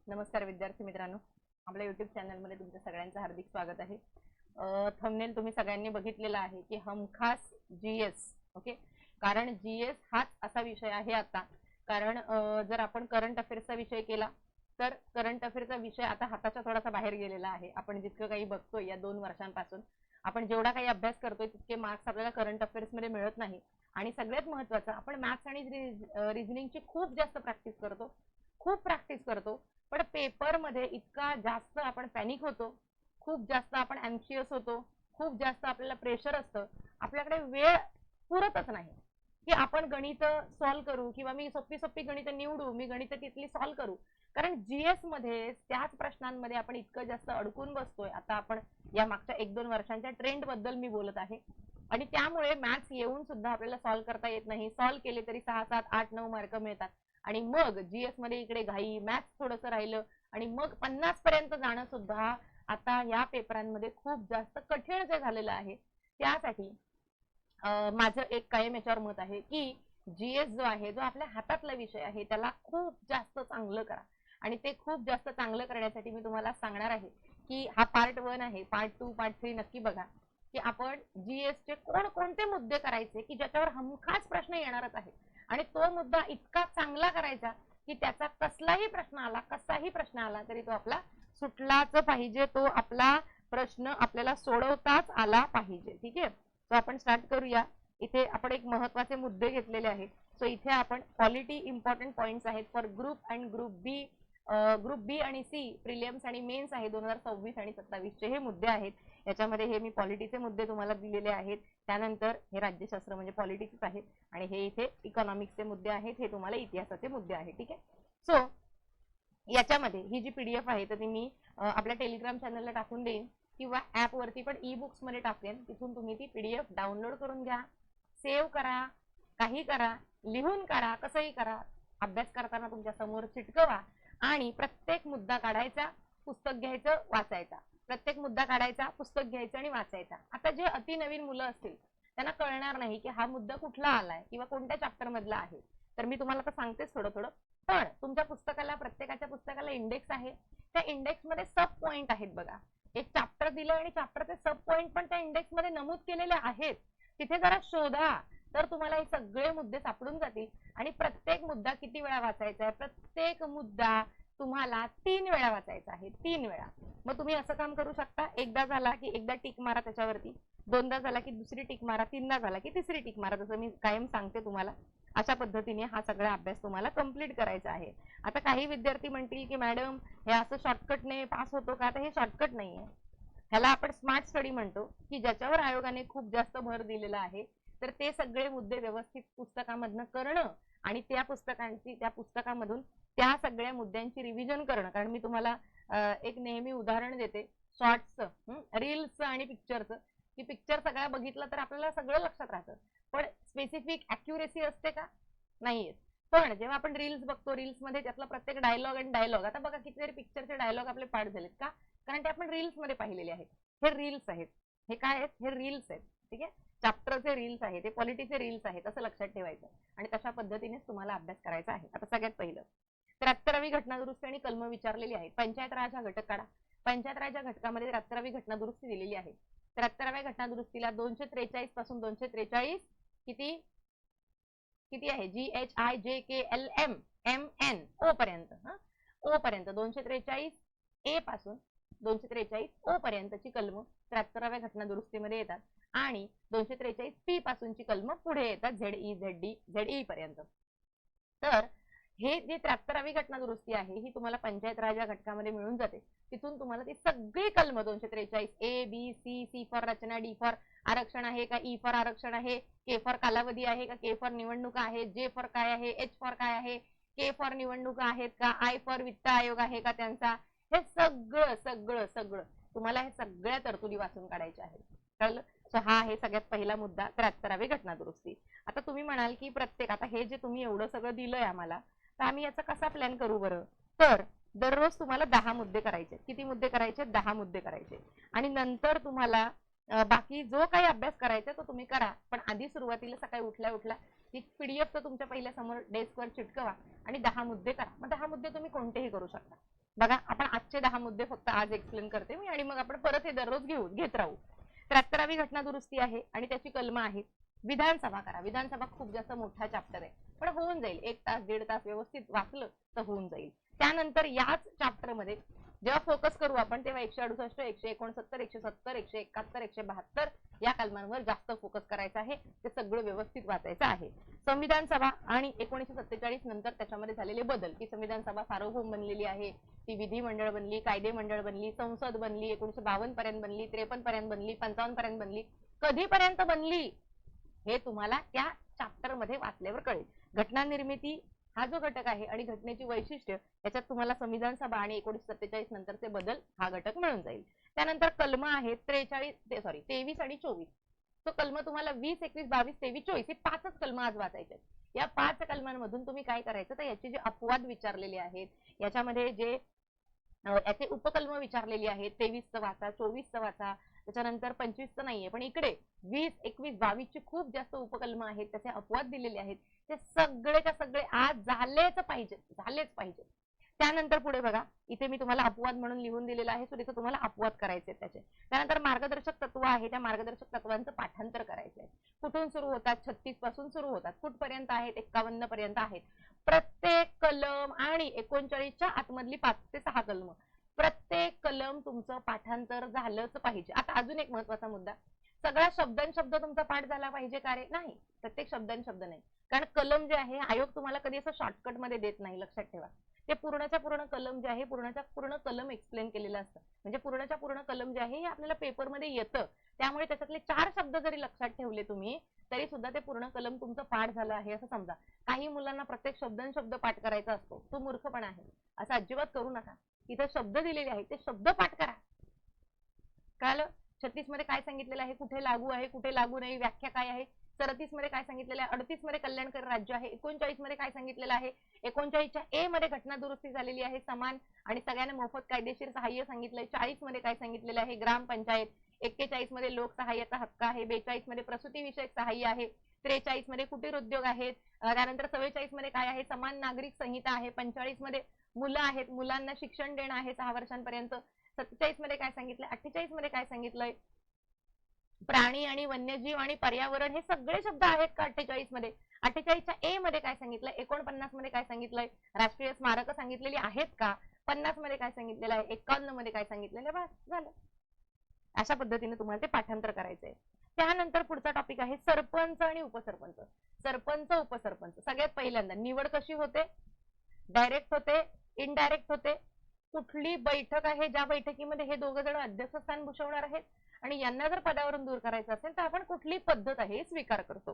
नमस्कार विद्यार्थी मित्रांनो, आपल्या YouTube चॅनल मध्ये तुमच्या सगळ्यांचं हार्दिक स्वागत आहे। थंबनेल तुम्ही सगळ्यांनी बघितलेला आहे की हमखास जीएस। ओके, कारण जीएस हाच असा विषय आहे आता। कारण जर आपण करंट अफेअर्सचा विषय केला तर करंट अफेअरचा विषय आता हाताच्या थोडासा बाहेर गेलेला आहे। आपण जितकं काही बघतोय या 2 वर्षांपासून, आपण जेवढा काही अभ्यास करतोय तितके मार्क्स आपल्याला करंट अफेअर्स मध्ये मिळत नाही। आणि सगळ्यात महत्त्वाचं, आपण मॅथ्स आणि रिझनिंगची खूप जास्त प्रॅक्टिस करतो, पण पेपर मध्ये इतका जास्त आपण पॅनिक होतो, खूप जास्त आपण अँक्शियस होतो, खूप जास्त आपल्याला प्रेशर असतं, आपल्याकडे वेळ पुरतच नाही की आपण गणित सॉल्व करू किंवा मी सोपी गणित निवडू, मी गणित तिथली सॉल्व करू। कारण जीएस मध्ये त्याच प्रश्नांमध्ये आपण इतकं जास्त अडकून बसतोय। आता आपण या मागच्या 1-2 वर्षांच्या ट्रेंड बद्दल मी बोलत आहे आणि त्यामुळे मॅथ्स येऊन सुद्धा आपल्याला सॉल्व करता येत नाही। सॉल्व केले तरी 6, 7, 8, 9 मार्क मिळतात आणि मग जीएस मध्ये इकडे घाई, मॅथ्स थोडंसं राहिलं आणि मग 50 पर्यंत जाणं सुद्धा आता या पेपरांमध्ये खूप जास्त कठीण झालेलं आहे। त्यासाठी माझं एक कायम याच्यावर मत आहे की जीएस जो आहे, जो आपल्या हातातला विषय आहे, त्याला खूप जास्त चांगलं करा। आणि ते खूप जास्त चांगलं करण्यासाठी मी तुम्हाला सांगणार आहे की हा पार्ट 1 आहे, पार्ट 2, पार्ट 3 नक्की बघा की आपण जीएस चे कोणकोणते मुद्दे करायचे की ज्याच्यावर हमखास प्रश्न येणारच आहे आणि तो मुद्दा इतका चांगला करायचा की त्याचा कसाही प्रश्न आला तरी तो आपला सुटलाच पाहिजे, तो आपला प्रश्न आपल्याला सोडवताच आला पाहिजे। ठीक आहे, तो आपण स्टार्ट करूया। इथे आपण एक महत्त्वाचे मुद्दे घेतलेले आहेत। सो इथे आपण क्वालिटी इम्पॉर्टंट पॉइंट्स आहेत फॉर ग्रुप अँड ग्रुप बी आणि सी, प्रिलिम्स आणि मेन्स आहे 2026 आणि 27 चे हे मुद्दे आहेत। याच्यामध्ये हे मी पॉलिटीचे मुद्दे तुम्हाला दिलेले आहेत, त्यानंतर हे राज्यशास्त्र म्हणजे पॉलिटिक्स आहेत आणि हे इथे इकॉनॉमिक्सचे मुद्दे आहेत, हे तुम्हाला इतिहासाचे मुद्दे आहेत। ठीक आहे, सो याच्यामध्ये ही जी पीडीएफ आहे तर ती मी आपल्या टेलिग्राम चॅनलला टाकून देईन किंवा ऍप वरती पण ई बुक्स मध्ये टाकेन। तिथून तुम्ही ती पीडीएफ डाउनलोड करून घ्या, सेव्ह करा, काही करा, लिहून करा, कसंही करा, अभ्यास करताना तुमच्या समोर चिटकवा आणि प्रत्येक मुद्दा काढायचा, पुस्तक घ्यायचं, वाचायचा, प्रत्येक मुद्दा काढायचा, पुस्तक घ्यायचं आणि वाचायचा। आता जे अति नवीन मुलं असतील त्यांना कळणार नाही की हा मुद्दा कुठला आलाय किंवा कोणत्या चॅप्टर मधला आहे, तर मी तुम्हाला तर सांगतेच थोडं थोडं, पण तुमच्या पुस्तकाला, प्रत्येकाच्या पुस्तकाला इंडेक्स आहे, त्या इंडेक्स मध्ये सब पॉइंट आहेत बघा। एक चॅप्टर दिलं आणि चॅप्टरचे सब पॉइंट पण त्या इंडेक्स मध्ये नमूद केलेले आहेत, तिथे जरा शोधा तर तुम्हाला हे सगळे मुद्दे सापडून जातील। आणि प्रत्येक मुद्दा किती वेळा वाचायचा आहे, प्रत्येक मुद्दा तुम्हाला 3 वेळा वाचायचा आहे, 3 वेळा। मग तुम्ही असं काम करू शकता, एकदा झाला की एकदा टिक मारा त्याच्यावरती, दोनदा झाला की दुसरी टिक मारा, तीनदा झाला की तिसरी टिक मारा, जसं मी कायम सांगते तुम्हाला। अशा पद्धतीने हा सगळा अभ्यास तुम्हाला कंप्लीट करायचा आहे। आता काही विद्यार्थी म्हणतील की मॅडम हे असं शॉर्टकटने पास होतो का? तर हे शॉर्टकट नाहीये, ह्याला आपण स्मार्ट स्टडी म्हणतो की ज्याच्यावर आयोगाने खूप जास्त भर दिलेला आहे। तर ते सगळे मुद्दे व्यवस्थित पुस्तकामधनं करणं आणि त्या पुस्तकामधून त्या सगळ्या मुद्द्यांची रिव्हिजन करणं। कारण मी तुम्हाला एक नेहमी उदाहरण देते शॉर्ट्स, रील्स आणि पिक्चरचं, की पिक्चर सगळा बघितला तर आपल्याला सगळं लक्षात राहतं, पण स्पेसिफिक अॅक्युरेसी असते का? नाहीये। पण जेव्हा आपण रील्स बघतो, रील्स मध्ये त्यातला प्रत्येक डायलॉग, आता बघा कितीतरी पिक्चरचे डायलॉग आपले पाठ झालेत का? कारण ते आपण रील्स मध्ये पाहिलेले आहेत। हे रील्स आहेत, हे काय आहेत? हे रील्स आहेत। ठीक आहे, चॅप्टरचे रील्स आहेत, ते पॉलिटीचे रील्स आहेत, असं लक्षात ठेवायचं आणि तशा पद्धतीनेच तुम्हाला अभ्यास करायचा आहे। आता सगळ्यात पहिलं 73वी घटना दुरुस्ती आणि कलम विचारलेली आहे। पंचायत राज हा घटक काढा। पंचायत राज या घटकामध्ये 73वी घटना दुरुस्ती दिलेली आहे। 73व्या घटना दुरुस्तीला 243 पासून 243 किती किती आहे? GHIJKLM ओ पर्यंत, ओ पर्यंत 243 ए पासून 243 ओ पर्यंतची कलम 73व्या घटना दुरुस्तीमध्ये येतात आणि 243 पी पासूनची कलम पुढे येतात ZE पर्यंत। तर हे जे 73वी घटना दुरुस्ती आहे ही तुम्हाला पंचायत राज या घटकामध्ये मिळून जाते। तिथून तुम्हाला ती सगळी कलम 243 A B C, C for रचना, डी फॉर आरक्षण आहे का, ई फॉर आरक्षण आहे, के फॉर कालावधी आहे का, के फॉर निवडणुका आहे, जे फॉर काय आहे, एच फॉर काय आहे, के फॉर निवडणुका आहेत का, आय फॉर वित्त आयोग आहे का त्यांचा, हे सगळं सगळं सगळं तुम्हाला हे सगळ्या तरतुदी वाचून काढायच्या आहेत। कळलं? सो हा आहे सगळ्यात पहिला मुद्दा, 73वी घटना दुरुस्ती। आता तुम्ही म्हणाल की प्रत्येक, आता हे जे तुम्ही एवढं सगळं दिलंय आम्हाला, तर आम्ही याचा कसा प्लॅन करू बरं? तर दररोज तुम्हाला 10 मुद्दे करायचे। किती मुद्दे करायचे? 10 मुद्दे करायचे आणि नंतर तुम्हाला बाकी जो काही अभ्यास करायचा तो तुम्ही करा, पण आधी सुरुवातीला सकाळी उठल्या उठल्या ही पीडीएफ तर तुमच्या पहिल्या समोर डेस्कवर चिटकवा आणि 10 मुद्दे करा। मग 10 मुद्दे तुम्ही कोणतेही करू शकता, बघा आपण आजचे 10 मुद्दे फक्त आज एक्सप्लेन करते मी आणि मग आपण परत हे दररोज घेत राहू. 73वी घटना दुरुस्ती आहे आणि त्याची कलम आहे. विधानसभा करा. विधानसभा खूप जास्त मोठा चॅप्टर आहे, पण होऊन जाईल. 1 तास 1.5 तास व्यवस्थित वाचलं तर होऊन जाईल. त्यानंतर याच चॅप्टर मध्ये जेव्हा फोकस करू आपण तेव्हा 168, 169, 170, 171, 172 या कलमांवर जास्त फोकस करायचा आहे. ते सगळं व्यवस्थित वाचायचं आहे. संविधान सभा आणि 1947 नंतर त्याच्यामध्ये झालेले बदल, की संविधान सभा सार्वभौम बनलेली आहे, ती विधिमंडळ बनली, कायदे मंडळ बनली, संसद बनली, 1952 पर्यंत बनली, 53 पर्यंत बनली, 55 पर्यंत बनली, कधीपर्यंत बनली हे तुम्हाला त्या चॅप्टर मध्ये वाचल्यावर कळेल. घटना निर्मिती हा जो घटक आहे आणि घटनेची वैशिष्ट्य याच्यात तुम्हाला संविधान सभा आणि 1947 नंतरचे बदल हा घटक मिळून जाईल. त्यानंतर कलम आहे 23 आणि 24. तो कलम तुम्हाला 20, 21, 22, 23, 24 हे 5च कलम आज वाचायचे. या 5 कलमांमधून तुम्ही काय करायचं तर याचे जे अपवाद विचारलेले आहेत, याच्यामध्ये जे याचे उपकलम विचारलेली आहेत, 23चं वाचा, 24चं वाचा, त्याच्यानंतर 25चं नाहीये, पण इकडे 20, 21, 22 ची खूप जास्त उपकलम आहेत, त्याचे अपवाद दिलेले आहेत. ते सगळेच्या सगळे आज झालेच पाहिजे. त्यानंतर पुढे बघा, इथे मी तुम्हाला अपवाद म्हणून लिहून दिलेला आहे, सो तिथे तुम्हाला अपवाद करायचे त्याचे. त्यानंतर मार्गदर्शक तत्व आहे, त्या मार्गदर्शक तत्वांचं पाठांतर करायचंय. कुठून सुरू होतात? 36 पासून सुरू होतात. कुठपर्यंत आहेत? 51 पर्यंत आहेत. प्रत्येक कलम आणि 39च्या आतमधली 5 ते 6 कलम, प्रत्येक कलम तुमचं पाठांतर झालंच पाहिजे. आता अजून एक महत्वाचा मुद्दा, सगळा शब्द तुमचा पाठ झाला पाहिजे का रे? नाही, प्रत्येक शब्द नाही. कारण कलम जे आहे आयोग तुम्हाला कधी असं शॉर्टकट मध्ये देत नाही, लक्षात ठेवा. ते पूर्णच्या पूर्ण कलम जे आहे पूर्णच्या पूर्ण कलम एक्सप्लेन केलेलं असतं. म्हणजे पूर्णच्या पूर्ण कलम जे आहे हे आपल्याला पेपरमध्ये येतं. त्यामुळे त्याच्यातले 4 शब्द जरी लक्षात ठेवले तुम्ही तरी सुद्धा ते पूर्ण कलम तुमचं पाठ झालं आहे असं समजा. काही मुलांना प्रत्येक शब्द पाठ करायचा असतो, तो मूर्खपणा आहे. असं अजिबात करू नका. इथं शब्द दिलेले आहेत ते शब्द पाठ करा. कळलं? 36 मध्ये काय सांगितलेलं आहे, कुठे लागू आहे, कुठे लागू नाही, व्याख्या काय आहे. 37 मध्ये काय सांगितलेलं आहे, 38 मध्ये कल्याणकारी राज्य आहे, 39 मध्ये काय सांगितलेलं आहे, 39च्या ए मध्ये घटना दुरुस्ती झालेली आहे, समान आणि सगळ्यांना मोफत कायदेशीर सहाय्य सांगितलंय. 40 मध्ये काय सांगितलेलं आहे, ग्रामपंचायत. 41 मध्ये लोकसहाय्याचा हक्क आहे. 42 मध्ये प्रसूती विषयक सहाय्य आहे. 43 मध्ये कुटीर उद्योग आहेत. त्यानंतर 44 मध्ये काय आहे, समान नागरिक संहिता आहे. 45 मध्ये मुलं आहेत, मुलांना शिक्षण देणं आहे 6 वर्षांपर्यंत. 47 मध्ये काय सांगितलंय, 48 मध्ये काय सांगितलंय, प्राणी आणि वन्यजीव आणि पर्यावरण हे सगळे शब्द आहेत का 48 मध्ये. 48च्या ए मध्ये काय सांगितलंय, 49 मध्ये काय सांगितलंय, राष्ट्रीय स्मारक सांगितलेली आहेत का, 50 मध्ये काय सांगितलेलं आहे, 51 मध्ये काय सांगितलेलं आहे, बस झालं. अशा पद्धतीने तुम्हाला ते पाठांतर करायचंय. त्यानंतर पुढचा टॉपिक आहे सरपंच आणि उपसरपंच. सरपंच उपसरपंच सगळ्यात पहिल्यांदा निवड कशी होते, डायरेक्ट होते, इनडायरेक्ट होते. कुठली बैठक आहे ज्या बैठकीमध्ये हे दोघं जण अध्यक्षस्थान भूषवणार आहेत आणि यांना जर पदावरून दूर करायचं असेल तर आपण कुठली पद्धत आहे स्वीकार करतो.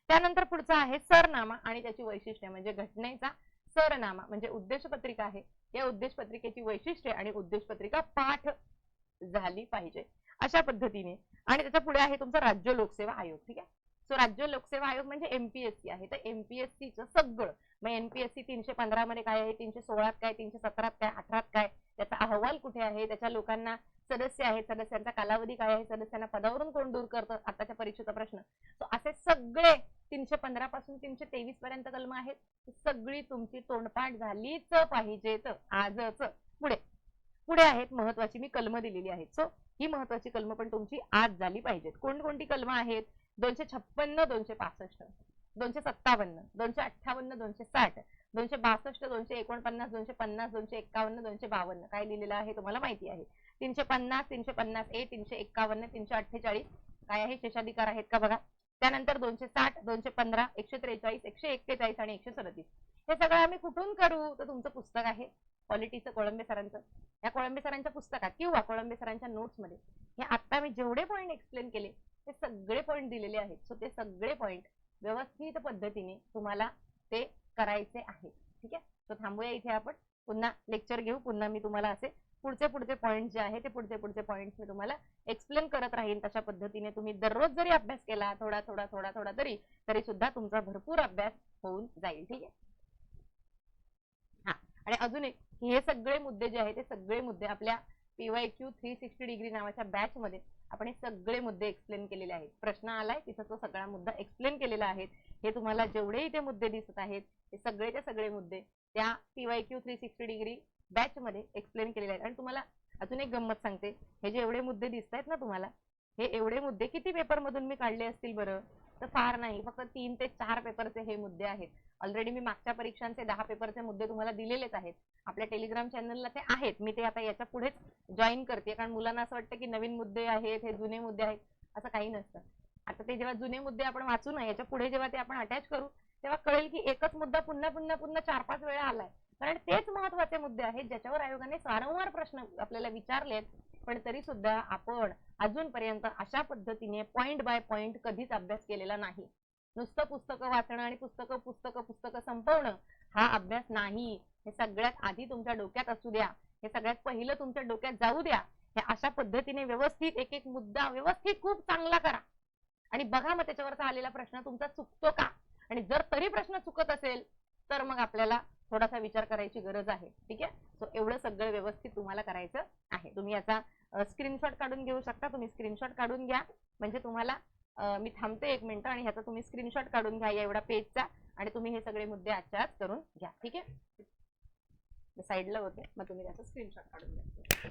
त्यानंतर पुढचा आहे सरनामा आणि त्याची वैशिष्ट्ये, म्हणजे घटनेचा सरनामा म्हणजे उद्देशपत्रिका आहे. या उद्देशपत्रिकेची वैशिष्ट्ये आणि उद्देशपत्रिका पाठ झाली पाहिजे अशा पद्धतीने. आणि त्याच्या पुढे आहे तुमचा राज्य लोकसेवा आयोग. ठीक आहे. सो राज्य लोकसेवा आयोग म्हणजे एमपीएससी आहे. तर एमपीएससीचं सगळं, मग एमपीएससी 315 मध्ये काय आहे, 316 काय, 317 काय, 18 काय, त्याचा अहवाल कुठे आहे, त्याच्या लोकांना सदस्य आहेत, सदस्यांचा कालावधी काय आहे, सदस्यांना पदावरून कोण दूर करतं, आताच्या परीक्षेचा प्रश्न. सो असे सगळे 315 पासून 323 पर्यंत कलम आहेत. सगळी तुमची तोंडपाठ झालीच पाहिजेत आजच. पुढे आहेत महत्वाची मी कलम दिलेली आहेत. सो ही महत्वाची कलम पण तुमची आज झाली पाहिजेत. कोणकोणती कलम आहेत, 256, 265, 257, 258, 260, 262, 249, 250, 251, 252 काय लिहिलेलं आहे तुम्हाला माहिती आहे. 350, 350 ए, 351, 348 काय आहे, शेषाधिकार आहेत का बघा. त्यानंतर 260, 215, 143, 141 आणि 137. हे सगळं आम्ही कुठून करू तर तुमचं पुस्तक आहे पॉलिटीचं कोळंबे सरांचं. या कोळंबे सरांच्या पुस्तकात किंवा कोळंबे सरांच्या नोट्स मध्ये हे आता मी जेवढे पॉईंट एक्सप्लेन केले ते सगळे पॉईंट दिलेले आहेत. सो ते सगळे पॉईंट व्यवस्थित पद्धतीने तुम्हाला ते करायचे आहे. ठीक आहे. सो थांबूया इथे, आपण पुन्हा लेक्चर घेऊ. पुन्हा मी तुम्हाला असे पुढचे पॉईंट जे आहे ते पुढचे पॉईंट्स मी तुम्हाला एक्सप्लेन करत राहीन. तशा पद्धतीने तुम्ही दररोज जरी अभ्यास केला थोडा तरी सुद्धा तुमचा भरपूर अभ्यास होऊन जाईल. ठीक आहे. हा, आणि अजून एक, हे सगळे मुद्दे जे आहेत ते सगळे मुद्दे आपल्या PYQ 360 डिग्री नावाच्या बॅच मध्ये आपण हे सगळे मुद्दे एक्सप्लेन केलेले आहेत. प्रश्न आलाय तिथं तो सगळा मुद्दा एक्सप्लेन केलेला आहे. हे तुम्हाला जेवढे इथे मुद्दे दिसत आहेत ते सगळेचे सगळे मुद्दे त्या PYQ 360 डिग्री बॅच मध्ये एक्सप्लेन केलेले आहेत. आणि तुम्हाला अजून एक गंमत सांगते, हे जे एवढे मुद्दे दिसत आहेत ना तुम्हाला, हे एवढे मुद्दे किती पेपर मधून मी काढले असतील बरं? तर फार नाही, फक्त 3 ते 4 पेपरचे हे मुद्दे आहेत. ऑलरेडी मी मागच्या परीक्षांचे 10 पेपरचे मुद्दे तुम्हाला दिलेलेच आहेत. आपल्या टेलिग्राम चॅनलला ते आहेत. मी ते आता याच्या पुढेच जॉईन करते, कारण मुलांना असं वाटतं की नवीन मुद्दे आहेत, हे जुने मुद्दे आहेत. असं काही नसतं. आता ते जेव्हा जुने मुद्दे आपण वाचू ना, याच्या पुढे जेव्हा ते आपण अटॅच करू, तेव्हा कळेल की एकच मुद्दा पुन्हा पुन्हा पुन्हा 4-5 वेळा आलाय. कारण तेच महत्वाचे मुद्दे आहेत ज्याच्यावर आयोगाने वारंवार प्रश्न आपल्याला विचारलेत. पण तरी सुद्धा आपण अजूनपर्यंत अशा पद्धतीने पॉइंट बाय पॉइंट कधीच अभ्यास केलेला नाही. नुसतं पुस्तकं वाचणं आणि पुस्तकं संपवणं हा अभ्यास नाही. हे सगळ्यात आधी तुमच्या डोक्यात असू द्या, हे सगळ्यात पहिलं तुमच्या डोक्यात जाऊ द्या. हे अशा पद्धतीने व्यवस्थित एक एक मुद्दा व्यवस्थित खूप चांगला करा आणि बघा मग त्याच्यावरचा आलेला प्रश्न तुमचा चुकतो का. आणि जर तरी प्रश्न चुकत असेल तर मग आपल्याला थोडासा विचार करायची गरज आहे. ठीक आहे. सो एवढं सगळं व्यवस्थित तुम्हाला करायचं आहे. तुम्ही याचा स्क्रीनशॉट काढून घेऊ शकता. तुम्ही स्क्रीनशॉट काढून घ्या, म्हणजे तुम्हाला मी थांबते 1 मिनिट आणि ह्याचा तुम्ही स्क्रीनशॉट काढून घ्या या एवढा पेजचा, आणि तुम्ही हे सगळे मुद्दे आजच्या आज करून घ्या. ठीक आहे. साईडला होते, मग तुम्ही त्याचा स्क्रीनशॉट काढून घ्या.